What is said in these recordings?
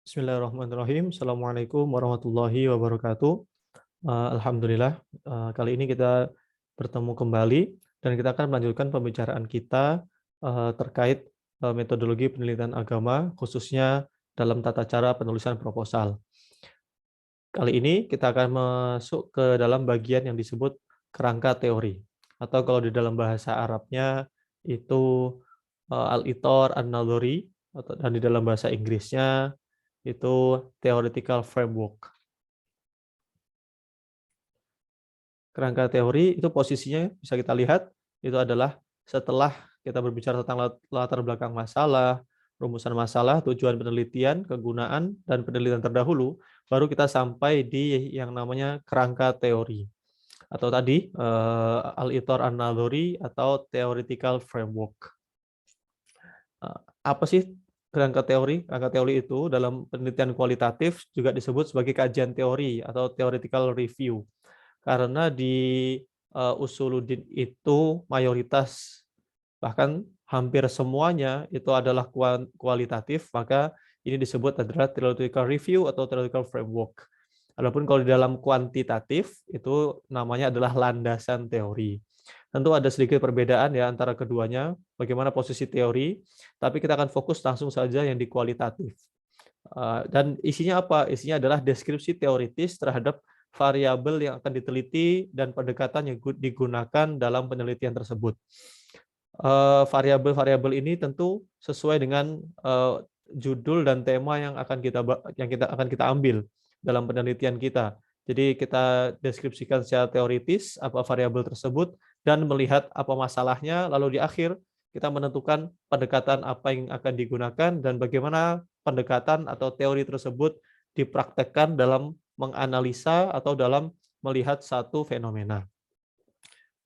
Bismillahirrahmanirrahim. Assalamualaikum warahmatullahi wabarakatuh. Alhamdulillah, kali ini kita bertemu kembali dan kita akan melanjutkan pembicaraan kita terkait metodologi penelitian agama, khususnya dalam tata cara penulisan proposal. Kali ini kita akan masuk ke dalam bagian yang disebut kerangka teori, atau kalau di dalam bahasa Arabnya itu al-itor an-nadhari, dan di dalam bahasa Inggrisnya itu theoretical framework. Kerangka teori itu posisinya bisa kita lihat itu adalah setelah kita berbicara tentang latar belakang masalah, rumusan masalah, tujuan penelitian, kegunaan, dan penelitian terdahulu, baru kita sampai di yang namanya kerangka teori. Atau tadi al-itor an-nadhari atau theoretical framework. Apa sih kerangka teori? Kerangka teori itu dalam penelitian kualitatif juga disebut sebagai kajian teori atau theoretical review. Karena di Usuluddin itu mayoritas, bahkan hampir semuanya itu adalah kualitatif, maka ini disebut adalah theoretical review atau theoretical framework. Adapun kalau di dalam kuantitatif itu namanya adalah landasan teori. Tentu ada sedikit perbedaan ya antara keduanya, bagaimana posisi teori, tapi kita akan fokus langsung saja yang di kualitatif. Dan isinya apa? Isinya adalah deskripsi teoritis terhadap variabel yang akan diteliti dan pendekatan yang digunakan dalam penelitian tersebut. Variabel-variabel ini tentu sesuai dengan judul dan tema yang akan kita ambil dalam penelitian kita. Jadi kita deskripsikan secara teoritis apa variabel tersebut dan melihat apa masalahnya, lalu di akhir kita menentukan pendekatan apa yang akan digunakan dan bagaimana pendekatan atau teori tersebut dipraktekkan dalam menganalisa atau dalam melihat satu fenomena.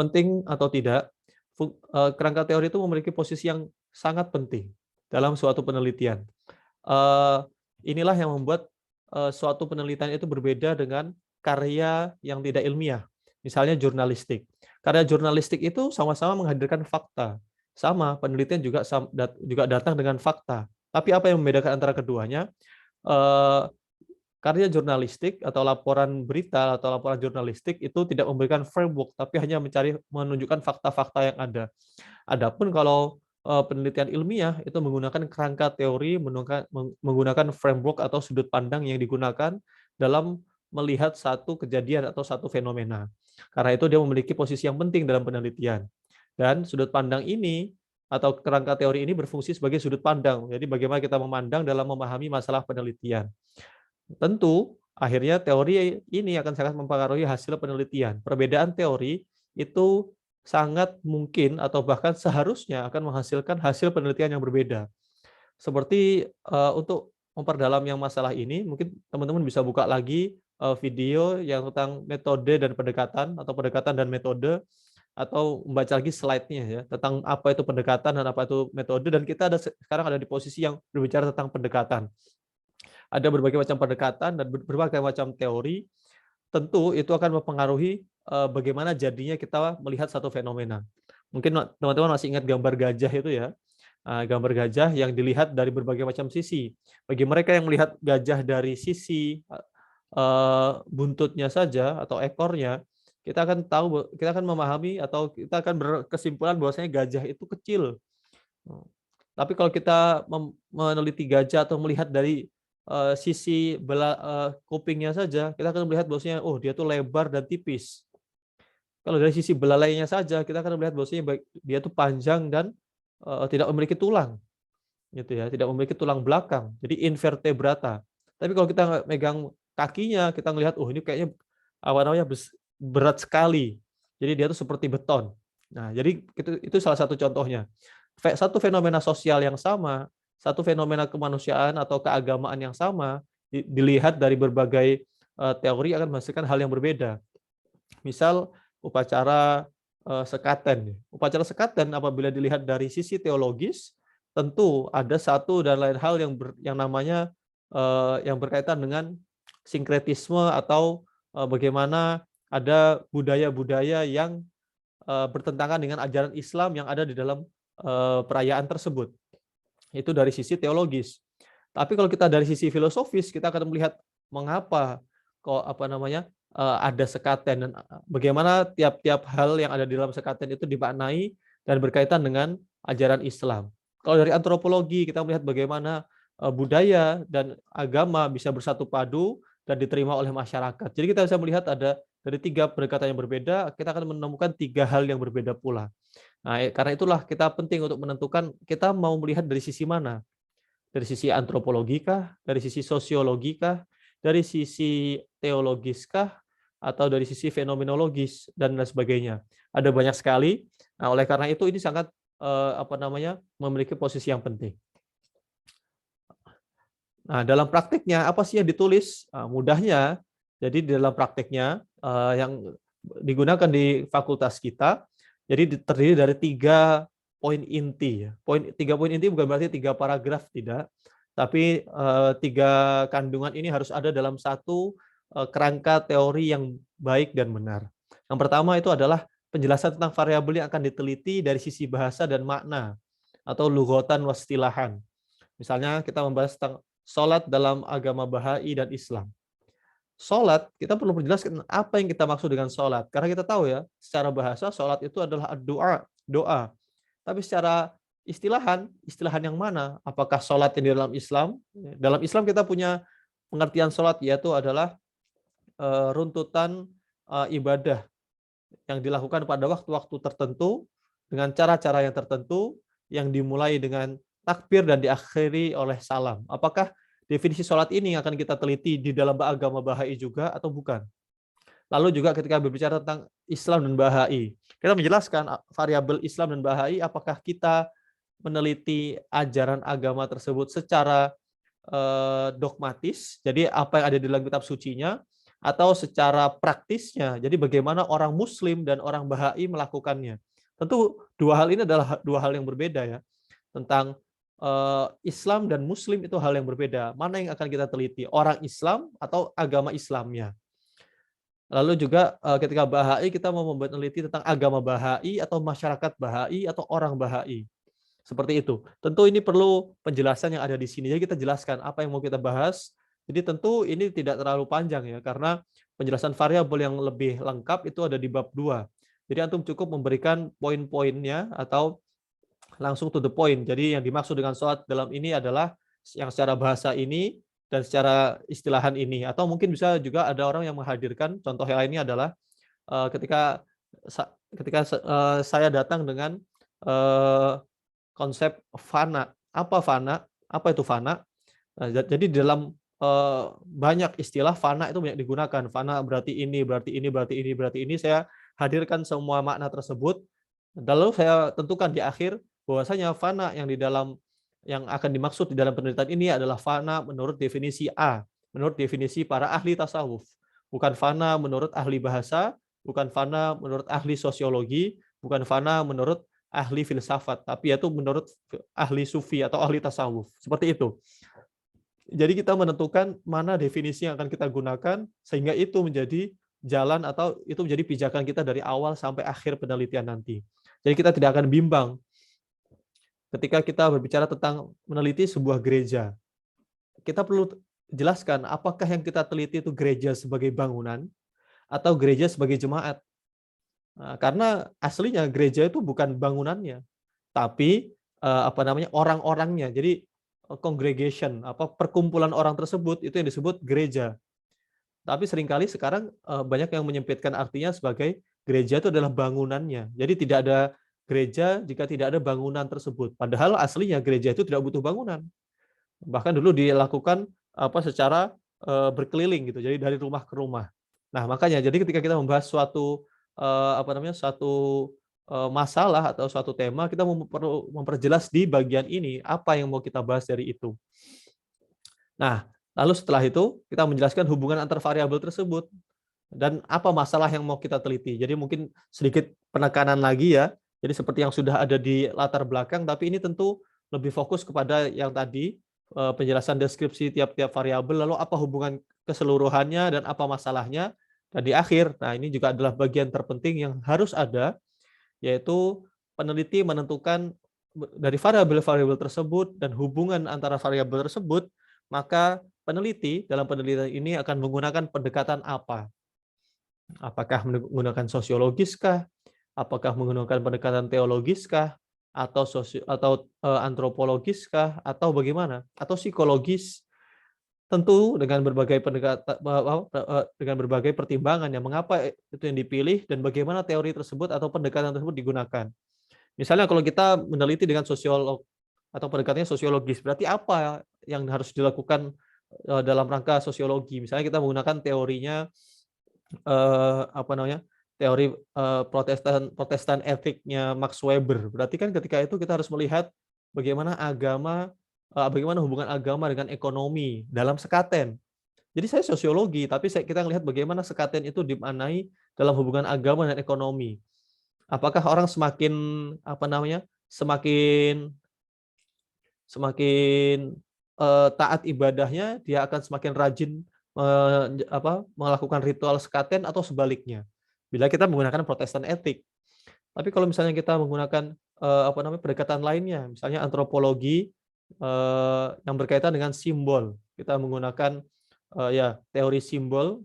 Penting atau tidak, kerangka teori itu memiliki posisi yang sangat penting dalam suatu penelitian. Inilah yang membuat suatu penelitian itu berbeda dengan karya yang tidak ilmiah, misalnya jurnalistik. Karya jurnalistik itu sama-sama menghadirkan fakta, sama penelitian juga datang dengan fakta. Tapi apa yang membedakan antara keduanya? Eh, Karya jurnalistik atau laporan berita atau laporan jurnalistik itu tidak memberikan framework, tapi hanya menunjukkan fakta-fakta yang ada. Adapun kalau penelitian ilmiah itu menggunakan kerangka teori, menggunakan framework atau sudut pandang yang digunakan dalam melihat satu kejadian atau satu fenomena. Karena itu dia memiliki posisi yang penting dalam penelitian. Dan sudut pandang ini atau kerangka teori ini berfungsi sebagai sudut pandang. Jadi bagaimana kita memandang dalam memahami masalah penelitian. Tentu, akhirnya teori ini akan sangat mempengaruhi hasil penelitian. Perbedaan teori itu sangat mungkin atau bahkan seharusnya akan menghasilkan hasil penelitian yang berbeda. Seperti untuk memperdalam yang masalah ini, mungkin teman-teman bisa buka lagi video yang tentang metode dan pendekatan atau pendekatan dan metode, atau membaca lagi slide-nya ya tentang apa itu pendekatan dan apa itu metode, dan kita sekarang ada di posisi yang berbicara tentang pendekatan. Ada berbagai macam pendekatan dan berbagai macam teori, tentu itu akan mempengaruhi bagaimana jadinya kita melihat satu fenomena. Mungkin teman-teman masih ingat gambar gajah itu ya, gambar gajah yang dilihat dari berbagai macam sisi. Bagi mereka yang melihat gajah dari sisi buntutnya saja atau ekornya, kita akan memahami atau kita akan berkesimpulan bahwasanya gajah itu kecil. Tapi kalau kita meneliti gajah atau melihat dari sisi kupingnya saja, kita akan melihat bahwasanya oh dia tuh lebar dan tipis. Kalau dari sisi belalainya saja, kita akan melihat bahwasanya dia tuh panjang dan tidak memiliki tulang, gitu ya, tidak memiliki tulang belakang. Jadi invertebrata. Tapi kalau kita megang kakinya, kita melihat oh ini kayaknya awan-awannya berat sekali. Jadi dia tuh seperti beton. Nah, jadi itu salah satu contohnya. Satu fenomena sosial yang sama, satu fenomena kemanusiaan atau keagamaan yang sama, dilihat dari berbagai teori akan menghasilkan hal yang berbeda. Misal upacara sekaten. Upacara sekaten apabila dilihat dari sisi teologis, tentu ada satu dan lain hal yang namanya yang berkaitan dengan sinkretisme atau bagaimana ada budaya-budaya yang bertentangan dengan ajaran Islam yang ada di dalam perayaan tersebut. Itu dari sisi teologis. Tapi kalau kita dari sisi filosofis, kita akan melihat mengapa kok ada sekaten dan bagaimana tiap-tiap hal yang ada di dalam sekaten itu dimaknai dan berkaitan dengan ajaran Islam. Kalau dari antropologi kita melihat bagaimana budaya dan agama bisa bersatu padu dan diterima oleh masyarakat. Jadi kita bisa melihat ada dari 3 pendekatan yang berbeda, kita akan menemukan 3 hal yang berbeda pula. Nah, karena itulah kita penting untuk menentukan kita mau melihat dari sisi mana. Dari sisi antropologikah, dari sisi sosiologikah, dari sisi teologiskah, atau dari sisi fenomenologis dan lain sebagainya. Ada banyak sekali. Nah, oleh karena itu ini sangat memiliki posisi yang penting. Nah, dalam praktiknya apa sih yang ditulis? Mudahnya, jadi di dalam praktiknya yang digunakan di fakultas kita, jadi terdiri dari 3 poin inti. 3 poin inti bukan berarti 3 paragraf, tidak. Tapi 3 kandungan ini harus ada dalam satu kerangka teori yang baik dan benar. Yang pertama itu adalah penjelasan tentang variabel yang akan diteliti dari sisi bahasa dan makna, atau lughatan wastilahan. Misalnya kita membahas tentang sholat dalam agama Bahai dan Islam. Sholat, kita perlu menjelaskan apa yang kita maksud dengan sholat. Karena kita tahu ya, secara bahasa sholat itu adalah doa. Tapi secara istilahan yang mana? Apakah sholat yang di dalam Islam? Dalam Islam kita punya pengertian sholat, yaitu adalah runtutan ibadah yang dilakukan pada waktu-waktu tertentu, dengan cara-cara yang tertentu, yang dimulai dengan takbir dan diakhiri oleh salam. Apakah definisi sholat ini yang akan kita teliti di dalam agama Bahai juga atau bukan? Lalu juga ketika berbicara tentang Islam dan Bahai, kita menjelaskan variabel Islam dan Bahai, apakah kita meneliti ajaran agama tersebut secara dogmatis, jadi apa yang ada di dalam kitab sucinya, atau secara praktisnya, jadi bagaimana orang Muslim dan orang Bahai melakukannya. Tentu 2 hal ini adalah 2 hal yang berbeda ya. Tentang Islam dan Muslim itu hal yang berbeda. Mana yang akan kita teliti? Orang Islam atau agama Islamnya? Lalu juga ketika Bahai, kita mau meneliti tentang agama Bahai atau masyarakat Bahai atau orang Bahai. Seperti itu. Tentu ini perlu penjelasan yang ada di sini. Jadi kita jelaskan apa yang mau kita bahas. Jadi tentu ini tidak terlalu panjang ya, karena penjelasan variabel yang lebih lengkap itu ada di bab 2. Jadi antum cukup memberikan poin-poinnya atau langsung to the point. Jadi yang dimaksud dengan sholat dalam ini adalah yang secara bahasa ini dan secara istilahan ini. Atau mungkin bisa juga ada orang yang menghadirkan, contoh yang lainnya adalah ketika saya datang dengan konsep fana. Apa fana? Apa itu fana? Jadi dalam banyak istilah fana itu banyak digunakan. Fana berarti ini, berarti ini, berarti ini, berarti ini. Saya hadirkan semua makna tersebut. Lalu saya tentukan di akhir bahwasanya fana yang akan dimaksud di dalam penelitian ini adalah fana menurut definisi A, menurut definisi para ahli tasawuf. Bukan fana menurut ahli bahasa, bukan fana menurut ahli sosiologi, bukan fana menurut ahli filsafat, tapi yaitu menurut ahli sufi atau ahli tasawuf. Seperti itu. Jadi kita menentukan mana definisi yang akan kita gunakan, sehingga itu menjadi jalan atau itu menjadi pijakan kita dari awal sampai akhir penelitian nanti. Jadi kita tidak akan bimbang ketika kita berbicara tentang meneliti sebuah gereja. Kita perlu jelaskan apakah yang kita teliti itu gereja sebagai bangunan atau gereja sebagai jemaat. Nah, karena aslinya gereja itu bukan bangunannya, tapi orang-orangnya. Jadi congregation, perkumpulan orang tersebut itu yang disebut gereja. Tapi seringkali sekarang banyak yang menyempitkan artinya sebagai gereja itu adalah bangunannya. Jadi tidak ada gereja jika tidak ada bangunan tersebut. Padahal aslinya gereja itu tidak butuh bangunan. Bahkan dulu dilakukan secara berkeliling gitu. Jadi dari rumah ke rumah. Nah, makanya jadi ketika kita membahas suatu masalah atau suatu tema, kita perlu memperjelas di bagian ini apa yang mau kita bahas dari itu. Nah, lalu setelah itu kita menjelaskan hubungan antar variabel tersebut dan apa masalah yang mau kita teliti. Jadi mungkin sedikit penekanan lagi ya. Jadi seperti yang sudah ada di latar belakang, tapi ini tentu lebih fokus kepada yang tadi, penjelasan deskripsi tiap-tiap variabel, lalu apa hubungan keseluruhannya dan apa masalahnya. Dan di akhir, nah ini juga adalah bagian terpenting yang harus ada, yaitu peneliti menentukan dari variabel-variabel tersebut dan hubungan antara variabel tersebut, maka peneliti dalam penelitian ini akan menggunakan pendekatan apa? Apakah menggunakan sosiologis kah? Apakah menggunakan pendekatan teologis kah? Atau antropologis kah? Atau bagaimana? Atau psikologis? Tentu dengan berbagai pendekatan dengan berbagai pertimbangan ya, mengapa itu yang dipilih dan bagaimana teori tersebut atau pendekatan tersebut digunakan. Misalnya kalau kita meneliti dengan sosiolog atau pendekatannya sosiologis, berarti apa yang harus dilakukan dalam rangka sosiologi? Misalnya kita menggunakan teorinya apa namanya? Teori Protestan etiknya Max Weber. Berarti kan ketika itu kita harus melihat bagaimana hubungan agama dengan ekonomi dalam sekaten. Jadi saya sosiologi, tapi kita melihat bagaimana sekaten itu dimaknai dalam hubungan agama dan ekonomi. Apakah orang semakin semakin semakin taat ibadahnya, dia akan semakin rajin melakukan ritual sekaten atau sebaliknya. Bila kita menggunakan Protestan etik. Tapi kalau misalnya kita menggunakan pendekatan lainnya, misalnya antropologi yang berkaitan dengan simbol, kita menggunakan teori simbol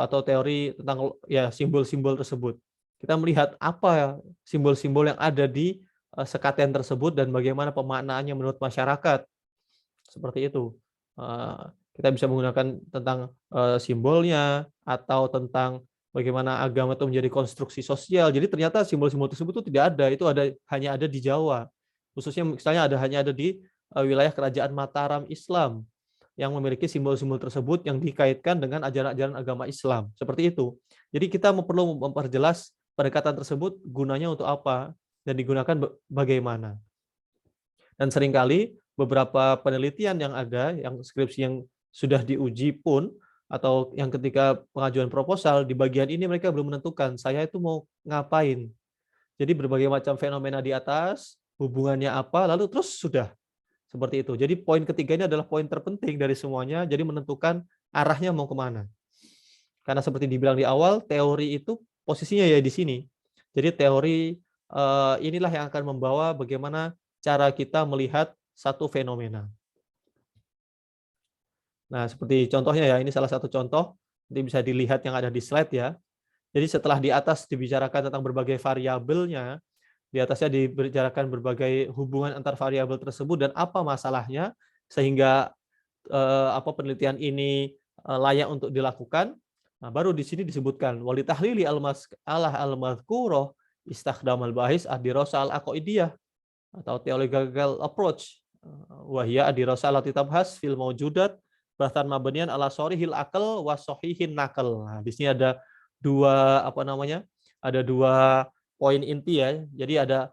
atau teori tentang simbol-simbol tersebut. Kita melihat apa simbol-simbol yang ada di sekaten tersebut dan bagaimana pemaknaannya menurut masyarakat. Seperti itu. Kita bisa menggunakan tentang simbolnya atau tentang bagaimana agama itu menjadi konstruksi sosial. Jadi ternyata simbol-simbol tersebut itu tidak ada, itu hanya ada di Jawa. Khususnya misalnya hanya ada di wilayah kerajaan Mataram Islam yang memiliki simbol-simbol tersebut yang dikaitkan dengan ajaran-ajaran agama Islam. Seperti itu. Jadi kita perlu memperjelas pendekatan tersebut gunanya untuk apa dan digunakan bagaimana. Dan seringkali beberapa penelitian yang ada, yang skripsi yang sudah diuji pun, atau yang ketika pengajuan proposal, di bagian ini mereka belum menentukan, saya itu mau ngapain. Jadi berbagai macam fenomena di atas, hubungannya apa, lalu terus sudah. Seperti itu. Jadi poin ketiga ini adalah poin terpenting dari semuanya, jadi menentukan arahnya mau kemana. Karena seperti dibilang di awal, teori itu posisinya ya di sini. Jadi teori inilah yang akan membawa bagaimana cara kita melihat satu fenomena. Nah, seperti contohnya ya, ini salah satu contoh, nanti bisa dilihat yang ada di slide ya. Jadi setelah di atas dibicarakan tentang berbagai variabelnya, di atasnya dibicarakan berbagai hubungan antar variabel tersebut dan apa masalahnya, sehingga penelitian ini layak untuk dilakukan. Nah, baru di sini disebutkan walitahlili al-madhkuroh istakhdamal bahis ad-dirasah al-aqaidiyah atau theological approach. Wahya ad-dirasah allati tabhas fil mawjudat bahkan mabniyan ala sorihil akal wa sahihin nakal. Nah, di sini ada dua Ada dua poin inti ya. Jadi ada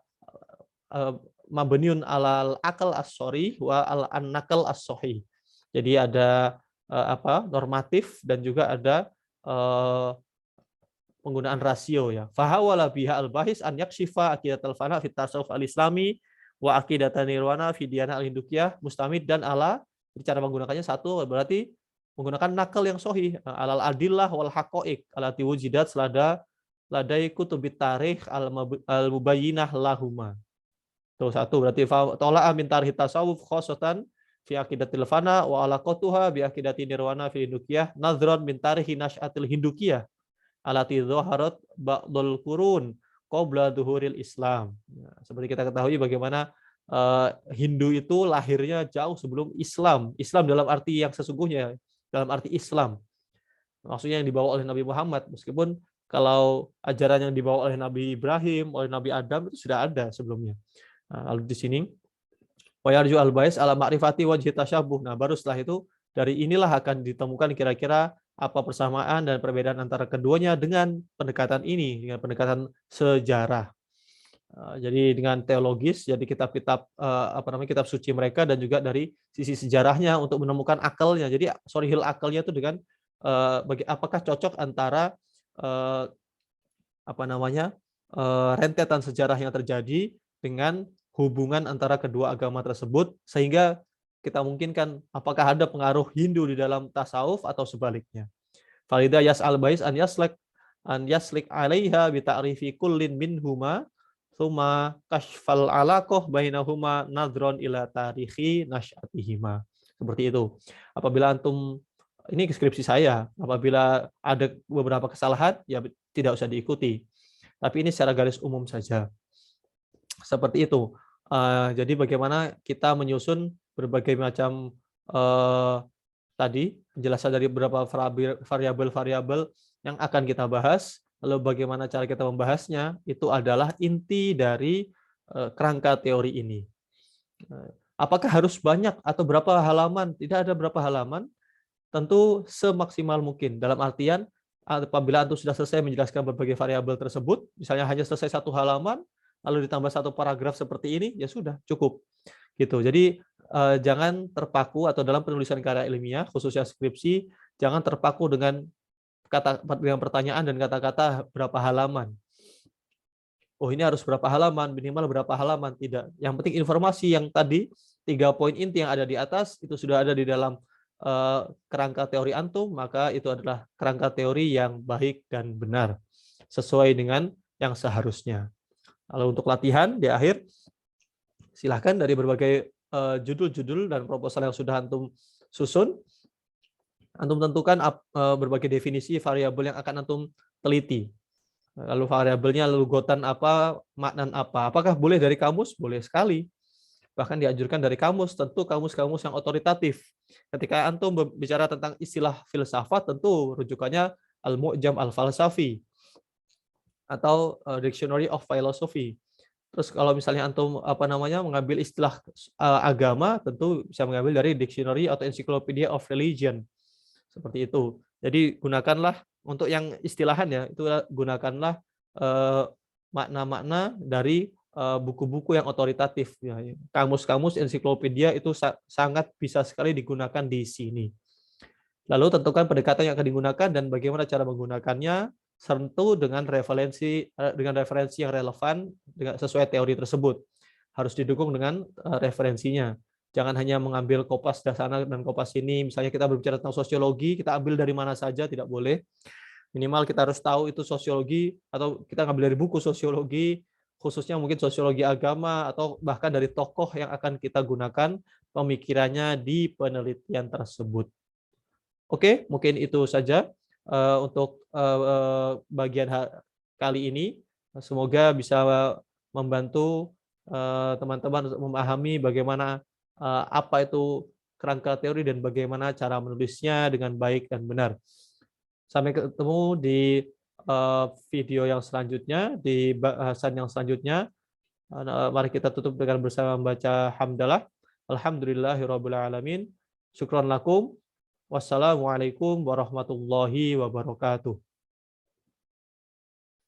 mabniun alal akal as-sorih wa al-nakal as-sahih. Jadi ada normatif dan juga ada penggunaan rasio ya. Fahawala biha al-bahis an yakshifa aqidatul fana fit tasawuf al-islami wa aqidatan nirwana fi diyana al-hindukiyah mustamid dan ala. Cara menggunakannya satu berarti menggunakan nakal yang sahih alal adillah wal haqaiq alati wujidat ladai kutubit tarikh al-mubayyinah lahuma. Tuh satu berarti tolak min tarikh tasawuf khosotan fi aqidatil fana wa alaqatuha bi aqidati nirwana fi hindukiyah nadhron min tarikh nasyatil hindukiyah alati dhaharat ba'dul qurun qabla dhuhuril Islam. Nah, seperti kita ketahui bagaimana Hindu itu lahirnya jauh sebelum Islam. Islam dalam arti yang sesungguhnya, dalam arti Islam. Maksudnya yang dibawa oleh Nabi Muhammad. Meskipun kalau ajaran yang dibawa oleh Nabi Ibrahim, oleh Nabi Adam itu sudah ada sebelumnya. Nah, lalu di sini wa yarju al-bais ala ma'rifati wajhi tasyabuh. Nah, baru setelah itu dari inilah akan ditemukan kira-kira apa persamaan dan perbedaan antara keduanya dengan pendekatan ini, dengan pendekatan sejarah. Jadi dengan teologis, jadi kitab-kitab kitab suci mereka dan juga dari sisi sejarahnya untuk menemukan akalnya. Jadi sorihil akalnya itu dengan apakah cocok antara rentetan sejarah yang terjadi dengan hubungan antara kedua agama tersebut sehingga kita mungkinkan apakah ada pengaruh Hindu di dalam tasawuf atau sebaliknya. Falida yas'al bais an yaslik alaiha bi ta'rifi kullin minhuma thumma kashfal alaqah bainahuma nadron ila tarikhi nasyatihima. Seperti itu. Apabila antum ini skripsi saya, apabila ada beberapa kesalahan ya tidak usah diikuti. Tapi ini secara garis umum saja. Seperti itu. Jadi bagaimana kita menyusun berbagai macam tadi penjelasan dari beberapa variabel-variabel yang akan kita bahas, lalu bagaimana cara kita membahasnya, itu adalah inti dari kerangka teori ini. Apakah harus banyak atau berapa halaman? Tidak ada berapa halaman, tentu semaksimal mungkin. Dalam artian, apabila antum sudah selesai menjelaskan berbagai variabel tersebut, misalnya hanya selesai 1 halaman, lalu ditambah 1 paragraf seperti ini, ya sudah cukup. Gitu. Jadi jangan terpaku atau dalam penulisan karya ilmiah, khususnya skripsi, jangan terpaku dengan pertanyaan dan kata-kata berapa halaman. Oh ini harus berapa halaman, minimal berapa halaman, tidak. Yang penting informasi yang tadi 3 poin inti yang ada di atas itu sudah ada di dalam kerangka teori antum, maka itu adalah kerangka teori yang baik dan benar sesuai dengan yang seharusnya. Lalu untuk latihan di akhir, silahkan dari berbagai judul-judul dan proposal yang sudah antum susun, antum tentukan berbagai definisi variabel yang akan antum teliti. Lalu variabelnya, lalu gotan apa, maknan apa. Apakah boleh dari kamus? Boleh sekali. Bahkan dianjurkan dari kamus, tentu kamus-kamus yang otoritatif. Ketika antum berbicara tentang istilah filsafat, tentu rujukannya Al-Mu'jam Al-Falsafi atau Dictionary of Philosophy. Terus kalau misalnya antum mengambil istilah agama, tentu bisa mengambil dari Dictionary atau Encyclopedia of Religion. Seperti itu. Jadi gunakanlah untuk yang istilahan ya, itu gunakanlah makna-makna dari buku-buku yang otoritatif. Kamus-kamus, ensiklopedia itu sangat bisa sekali digunakan di sini. Lalu tentukan pendekatan yang akan digunakan dan bagaimana cara menggunakannya, tentu dengan referensi yang relevan sesuai teori tersebut. Harus didukung dengan referensinya. Jangan hanya mengambil kopas sana dan kopas sini. Misalnya kita berbicara tentang sosiologi, kita ambil dari mana saja, tidak boleh. Minimal kita harus tahu itu sosiologi, atau kita ngambil dari buku sosiologi, khususnya mungkin sosiologi agama, atau bahkan dari tokoh yang akan kita gunakan pemikirannya di penelitian tersebut. Oke, mungkin itu saja untuk bagian kali ini. Semoga bisa membantu teman-teman untuk memahami bagaimana apa itu kerangka teori dan bagaimana cara menulisnya dengan baik dan benar. Sampai ketemu di video yang selanjutnya, di bahasan yang selanjutnya. Mari kita tutup dengan bersama membaca hamdalah. Alhamdulillahirabbil alamin. Syukran lakum. Wassalamualaikum warahmatullahi wabarakatuh.